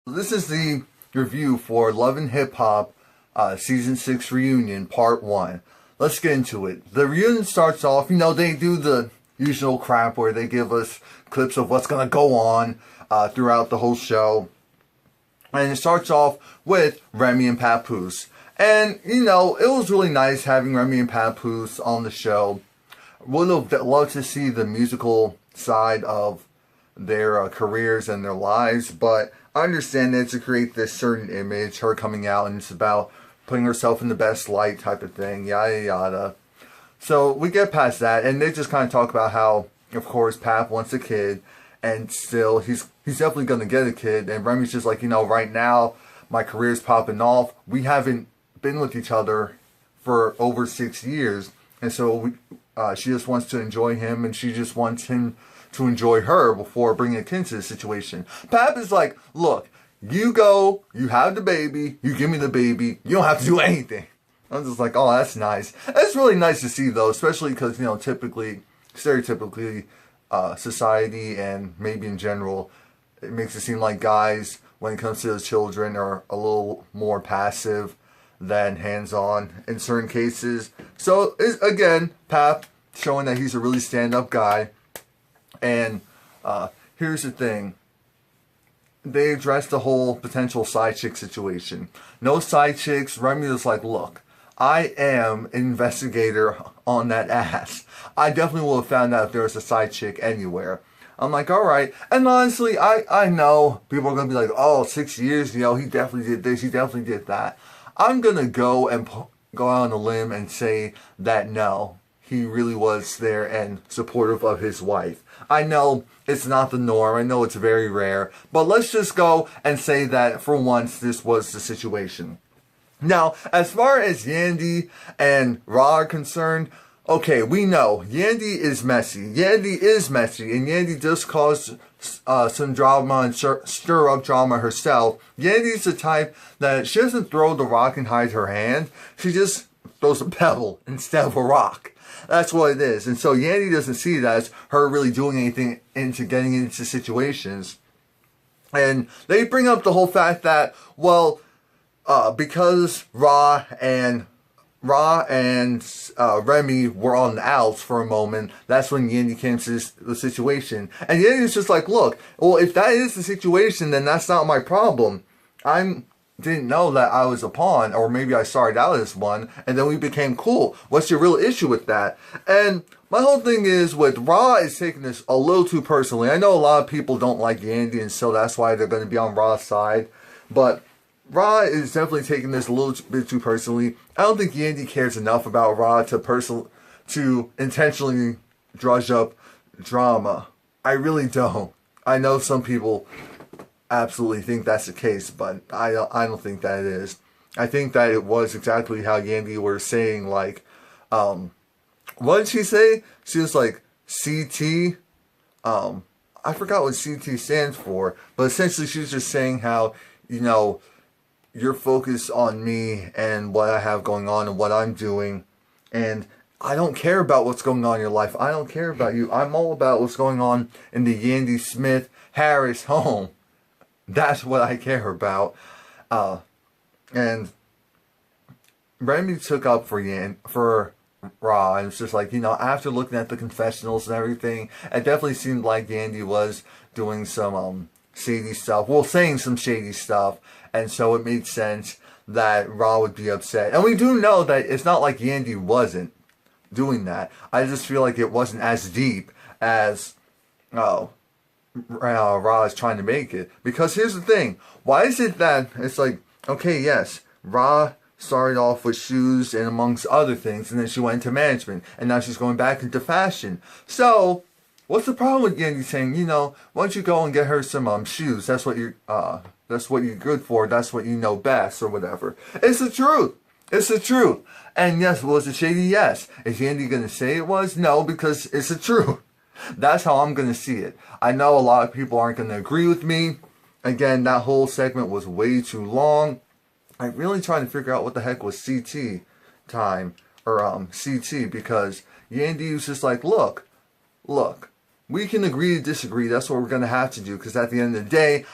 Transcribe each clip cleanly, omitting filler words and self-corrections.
This is the review for Love and Hip Hop Season 6 Reunion Part 1. Let's get into it. The reunion starts off, they do the usual crap where they give us clips of what's going to go on throughout the whole show. And it starts off with Romie and Papoose. And, it was really nice having Romie and Papoose on the show. Would have loved to see the musical side of their careers and their lives, but I understand that to create this certain image, her coming out, and it's about putting herself in the best light type of thing, yada yada. So we get past that, and they just kind of talk about how, of course, Pap wants a kid, and still, he's definitely going to get a kid, and Remy's just like, right now, my career's popping off, we haven't been with each other for over 6 years, and so she just wants to enjoy him, and she just wants him to enjoy her before bringing a kid into the situation. Pap is like, look, you go, you have the baby, you give me the baby, you don't have to do anything. I'm just like, oh, that's nice. It's really nice to see, though, especially because, stereotypically, society and maybe in general, it makes it seem like guys, when it comes to the children, are a little more passive than hands-on in certain cases. So, again, Pap showing that he's a really stand-up guy. And here's the thing. They addressed the whole potential side chick situation. No side chicks. Romie was like, look, I am an investigator on that ass. I definitely would have found out if there was a side chick anywhere. I'm like, alright. And honestly, I know people are going to be like, oh, 6 years, he definitely did this, he definitely did that. I'm going to go out on a limb and say that no, he really was there and supportive of his wife. I know it's not the norm. I know it's very rare. But let's just go and say that for once this was the situation. Now, as far as Yandy and Ra are concerned, okay, we know Yandy is messy. Yandy is messy, and Yandy does cause some drama and stir up drama herself. Yandy's the type that she doesn't throw the rock and hide her hand. She just throws a pebble instead of a rock. That's what it is. And so Yandy doesn't see it as her really doing anything into getting into situations. And they bring up the whole fact that, well, because Ra and Romie were on the outs for a moment, that's when Yandy came to the situation. And Yandy's just like, look, well, if that is the situation, then that's not my problem. Didn't know that I was a pawn, or maybe I started out as one, and then we became cool. What's your real issue with that? And my whole thing is with Ra is taking this a little too personally. I know a lot of people don't like Yandy, and so that's why they're going to be on Ra's side. But Ra is definitely taking this a little bit too personally. I don't think Yandy cares enough about Ra to intentionally drudge up drama. I really don't. I know some people absolutely think that's the case, but I don't think that it is. I think that it was exactly how Yandy was saying, like, what did she say? She was like, CT, I forgot what CT stands for, but essentially she was just saying how, you're focused on me and what I have going on and what I'm doing, and I don't care about what's going on in your life. I don't care about you. I'm all about what's going on in the Yandy Smith Harris home. That's what I care about. And Romie took up for Ra, and it's just like, after looking at the confessionals and everything, it definitely seemed like Yandy was doing some shady stuff. Well, saying some shady stuff, and so it made sense that Ra would be upset. And we do know that it's not like Yandy wasn't doing that. I just feel like it wasn't as deep as Ra is trying to make it. Because here's the thing. Why is it that it's like, okay, yes, Ra started off with shoes and amongst other things, and then she went into management, and now she's going back into fashion. So, what's the problem with Yandy saying, why don't you go and get her some shoes? That's what you're good for. That's what you know best, or whatever. It's the truth. It's the truth. And yes, was it shady? Yes. Is Yandy going to say it was? No, because it's the truth. That's how I'm going to see it. I know a lot of people aren't going to agree with me. Again, that whole segment was way too long. I'm really trying to figure out what the heck was CT time, or CT, because Yandy was just like, look, we can agree to disagree. That's what we're going to have to do, because at the end of the day,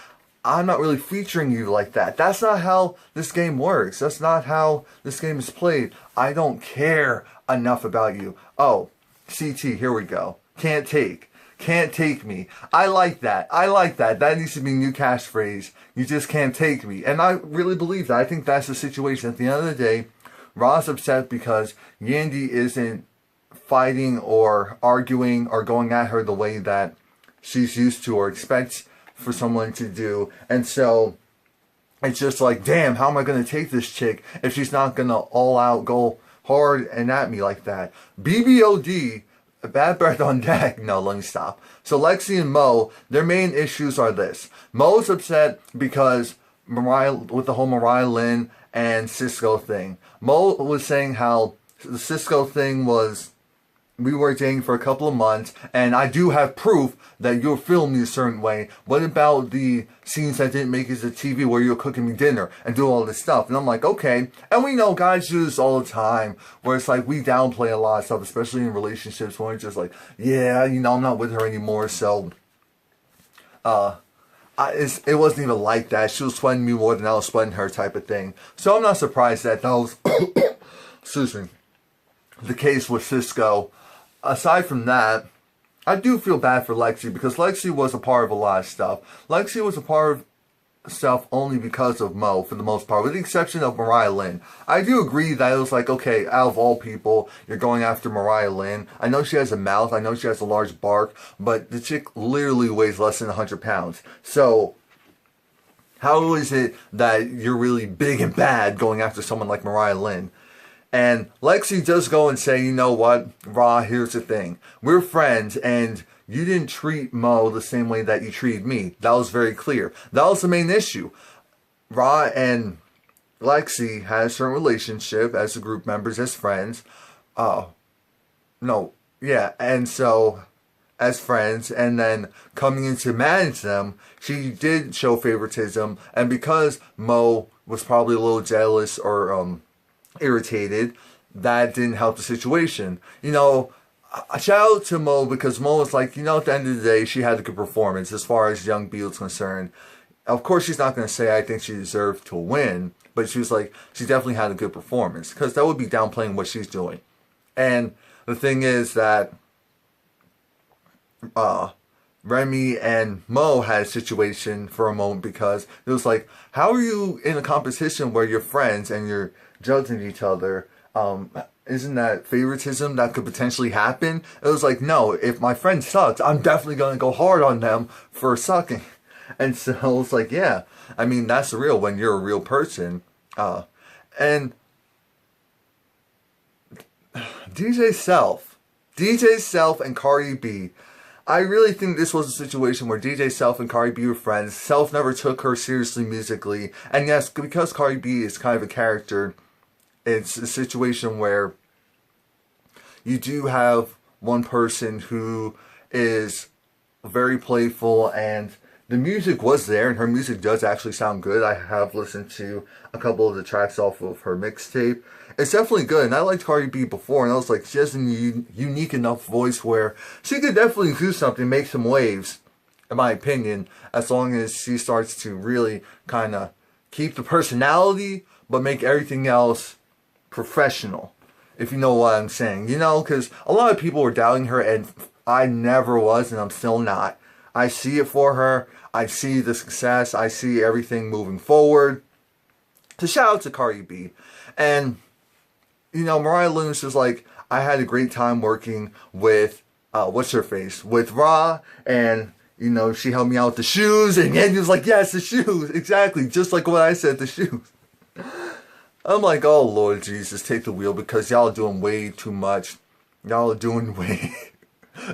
I'm not really featuring you like that. That's not how this game works. That's not how this game is played. I don't care enough about you. Oh, CT, here we go. Can't take. Can't take me. I like that. I like that. That needs to be a new catchphrase. You just can't take me. And I really believe that. I think that's the situation. At the end of the day, Ra's upset because Yandy isn't fighting or arguing or going at her the way that she's used to or expects for someone to do. And so it's just like, damn, how am I going to take this chick if she's not going to all out go hard and at me like that? BBOD, bad breath on deck. No, let me stop. So Lexi and Mo, their main issues are this. Mo's upset because with the whole Mariah Lynn and Cisco thing. Mo was saying how the Cisco thing was, we were dating for a couple of months, and I do have proof that you're filming a certain way. What about the scenes that didn't make it to TV where you're cooking me dinner and do all this stuff? And I'm like, okay. And we know guys do this all the time, where it's like we downplay a lot of stuff, especially in relationships, when it's just like, yeah, you know, I'm not with her anymore, so it wasn't even like that. She was sweating me more than I was sweating her, type of thing. So I'm not surprised that was, excuse me, the case with Cisco. Aside from that, I do feel bad for Lexi because Lexi was a part of a lot of stuff. Lexi was a part of stuff only because of Mo, for the most part, with the exception of Mariah Lynn. I do agree that it was like, okay, out of all people, you're going after Mariah Lynn. I know she has a mouth, I know she has a large bark, but the chick literally weighs less than 100 pounds. So how is it that you're really big and bad going after someone like Mariah Lynn? And Lexi does go and say, you know what, Ra, here's the thing. We're friends, and you didn't treat Mo the same way that you treated me. That was very clear. That was the main issue. Ra and Lexi had a certain relationship as a group members, as friends. And so, as friends, and then coming in to manage them, she did show favoritism. And because Mo was probably a little jealous or, irritated, that didn't help the situation. You know, a shout out to Mo, because Mo was like, you know, at the end of the day, she had a good performance as far as Young B was concerned. Of course, she's not going to say I think she deserved to win, but she was like, she definitely had a good performance, because that would be downplaying what she's doing. And the thing is that Remy and Mo had a situation for a moment, because it was like, how are you in a competition where you're friends and you're judging each other? Isn't that favoritism that could potentially happen? It was like, no, if my friend sucks, I'm definitely going to go hard on them for sucking. And so it's like, yeah, I mean, that's the real, when you're a real person. And DJ Self and Cardi B. I really think this was a situation where DJ Self and Cardi B were friends. Self never took her seriously musically. And yes, because Cardi B is kind of a character, it's a situation where you do have one person who is very playful, and the music was there, and her music does actually sound good. I have listened to a couple of the tracks off of her mixtape. It's definitely good, and I liked Cardi B before, and I was like, she has a unique enough voice where she could definitely do something, make some waves, in my opinion, as long as she starts to really kind of keep the personality, but make everything else professional, if you know what I'm saying. You know, because a lot of people were doubting her, and I never was, and I'm still not. I see it for her. I see the success. I see everything moving forward. So shout out to Cardi B. And, you know, Mariah Lynn was just like, I had a great time working with, what's her face? With Ra, and, you know, she helped me out with the shoes, and Yandy was like, yes, the shoes. Exactly, just like what I said, the shoes. I'm like, oh, Lord Jesus, take the wheel, because y'all are doing way too much. Y'all are doing way...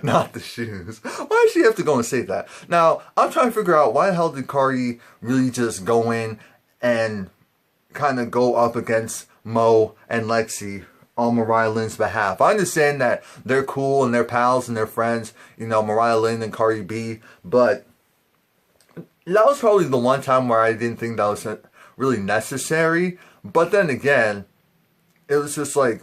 Not the shoes. Why does she have to go and say that? Now, I'm trying to figure out, why the hell did Cardi really just go in and kind of go up against Mo and Lexi on Mariah Lynn's behalf? I understand that they're cool and they're pals and they're friends, you know, Mariah Lynn and Cardi B, but that was probably the one time where I didn't think that was really necessary. But then again, it was just like,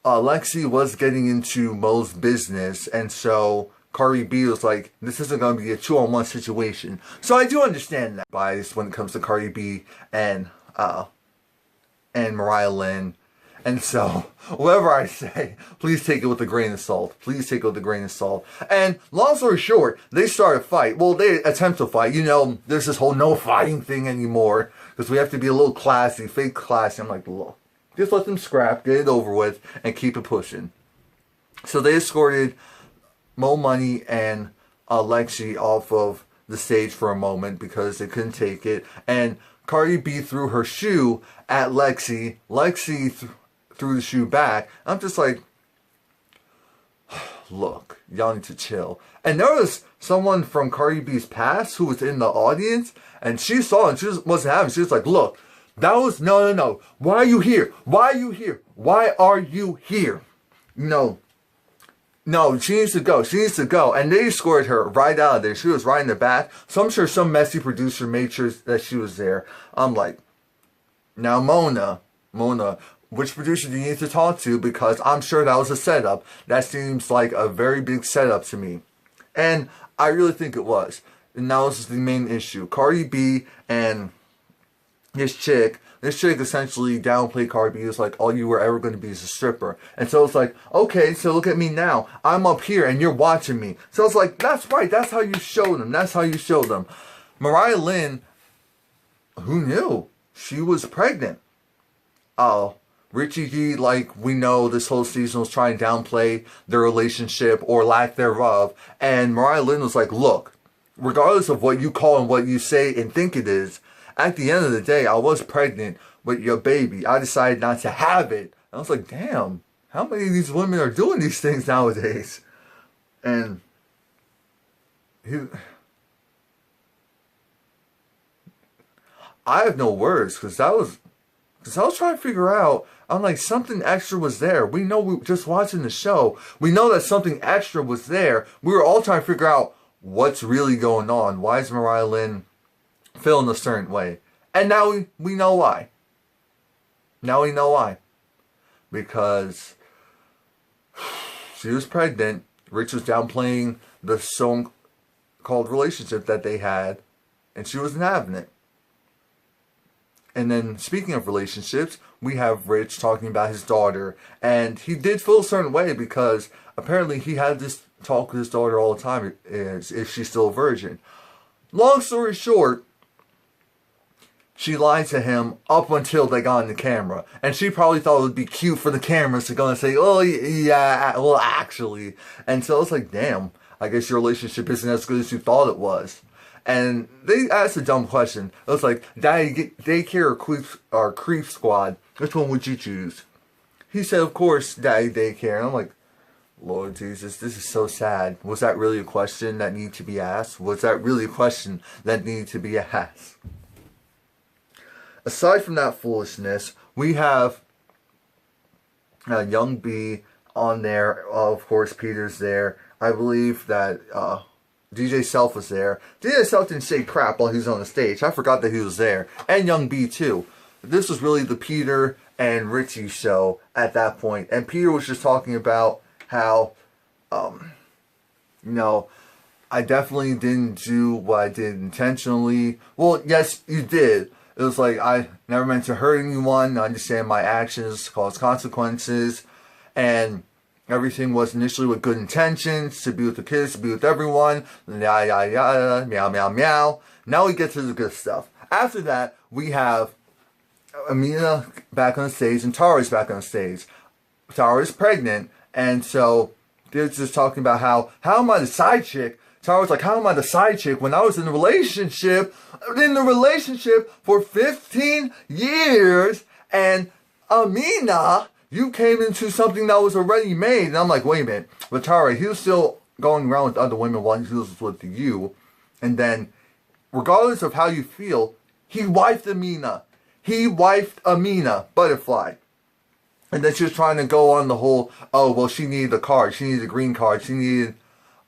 Lexi was getting into Mo's business, and so Cardi B was like, this isn't going to be a 2-on-1 situation. So I do understand that bias when it comes to Cardi B and Mariah Lynn. And so, whatever I say, please take it with a grain of salt. Please take it with a grain of salt. And long story short, they start a fight. Well, they attempt to fight. You know, there's this whole no fighting thing anymore. Because we have to be a little classy, fake classy. I'm like, look, just let them scrap, get it over with, and keep it pushing. So they escorted Mo Money and Lexi off of the stage for a moment because they couldn't take it. And Cardi B threw her shoe at Lexi. Lexi threw the shoe back. I'm just like, look, y'all need to chill. And there was someone from Cardi B's past who was in the audience, and she saw it, and she just wasn't having it. She was like, look, that was, no. Why are you here? Why are you here? Why are you here? No, she needs to go. She needs to go. And they escorted her right out of there. She was right in the back. So I'm sure some messy producer made sure that she was there. I'm like, now Mona, which producer do you need to talk to? Because I'm sure that was a setup. That seems like a very big setup to me. And I really think it was. And that was the main issue. Cardi B and this chick essentially downplayed Cardi B. It was like, all you were ever going to be is a stripper. And so it's like, okay, so look at me now. I'm up here and you're watching me. So it's like, that's right. That's how you show them. That's how you show them. Mariah Lynn, who knew? She was pregnant. Richie D, like we know, this whole season was trying to downplay their relationship or lack thereof. And Mariah Lynn was like, look, regardless of what you call and what you say and think it is, at the end of the day, I was pregnant with your baby. I decided not to have it. I was like, damn, how many of these women are doing these things nowadays? And I have no words, because I was trying to figure out, I'm like, something extra was there. We know, we just watching the show, we know that something extra was there. We were all trying to figure out what's really going on. Why is Mariah Lynn feeling a certain way? And now we know why. Now we know why. Because she was pregnant. Rich was downplaying the so-called relationship that they had, and she wasn't having it. And then, speaking of relationships, we have Rich talking about his daughter. And he did feel a certain way because apparently he had this talk with his daughter all the time, if she's still a virgin. Long story short, she lied to him up until they got on the camera. And she probably thought it would be cute for the cameras to go and say, oh, yeah, well, actually. And so it's like, damn, I guess your relationship isn't as good as you thought it was. And they asked a dumb question. It was like, Daddy, daycare or creep squad, which one would you choose? He said, of course, Daddy, daycare. And I'm like, Lord Jesus, this is so sad. Was that really a question that needed to be asked? Was that really a question that needed to be asked? Aside from that foolishness, we have Young B on there. Of course, Peter's there. I believe that DJ Self was there. DJ Self didn't say crap while he was on the stage. I forgot that he was there. And Young B too. This was really the Peter and Richie show at that point. And Peter was just talking about how, I definitely didn't do what I did intentionally. Well, yes, you did. It was like, I never meant to hurt anyone. I understand my actions cause consequences. And everything was initially with good intentions, to be with the kids, to be with everyone, yada, yada, yada, meow, meow, meow. Now we get to the good stuff. After that, we have Amina back on stage, and Tara's back on stage. Tara is pregnant, and so they're just talking about how am I the side chick? Tara was like, how am I the side chick when I was in a relationship for 15 years, and Amina, you came into something that was already made. And I'm like, wait a minute. But Tara, he was still going around with other women while he was with you. And then, regardless of how you feel, he wifed Amina. Butterfly. And then she was trying to go on the whole, oh, well, she needed a card. She needed a green card. She needed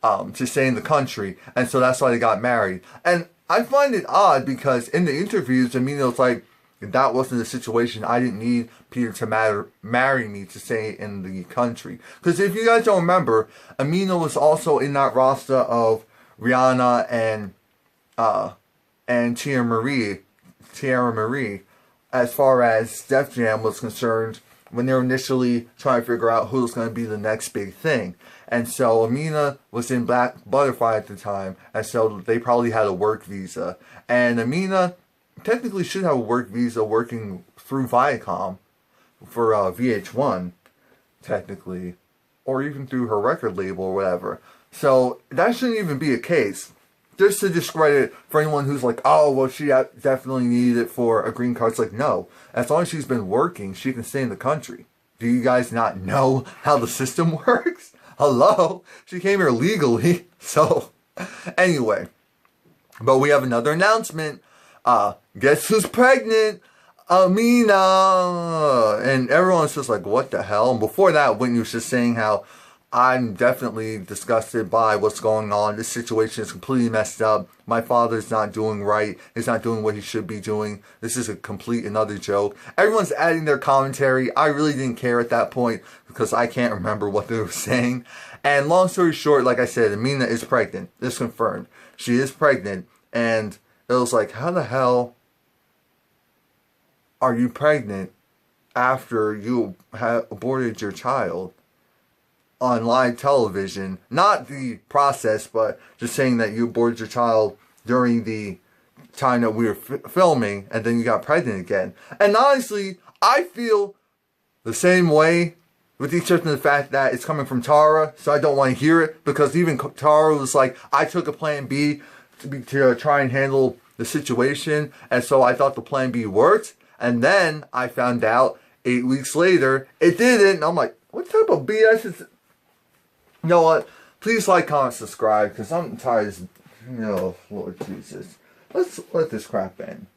to stay in the country. And so that's why they got married. And I find it odd because in the interviews, Amina was like, If that wasn't the situation, I didn't need Peter to marry me to stay in the country. Because if you guys don't remember, Amina was also in that roster of Rihanna and Tierra Marie, as far as Def Jam was concerned, when they were initially trying to figure out who was going to be the next big thing. And so Amina was in Black Butterfly at the time, and so they probably had a work visa. And Amina technically should have a work visa working through Viacom for VH1, technically, or even through her record label or whatever. So that shouldn't even be a case. Just to discredit for anyone who's like, oh, well, she definitely needed it for a green card. It's like, no. As long as she's been working, she can stay in the country. Do you guys not know how the system works? Hello? She came here legally. So, anyway. But we have another announcement. Guess who's pregnant? Amina. And everyone's just like, what the hell? And before that, Whitney was just saying how I'm definitely disgusted by what's going on. This situation is completely messed up. My father's not doing right. He's not doing what he should be doing. This is a complete another joke. Everyone's adding their commentary. I really didn't care at that point because I can't remember what they were saying. And long story short, like I said, Amina is pregnant. It's confirmed. She is pregnant. And it was like, how the hell are you pregnant after you have aborted your child on live television? Not the process, but just saying that you aborted your child during the time that we were filming, and then you got pregnant again. And honestly, I feel the same way, with the exception of the fact that it's coming from Tara, so I don't want to hear it, because even Tara was like, I took a plan B to try and handle the situation, and so I thought the plan B worked, and then I found out 8 weeks later it didn't, and I'm like, what type of BS is it? You know what? Please like, comment, subscribe, because I'm tired of, Lord Jesus. Let's let this crap end.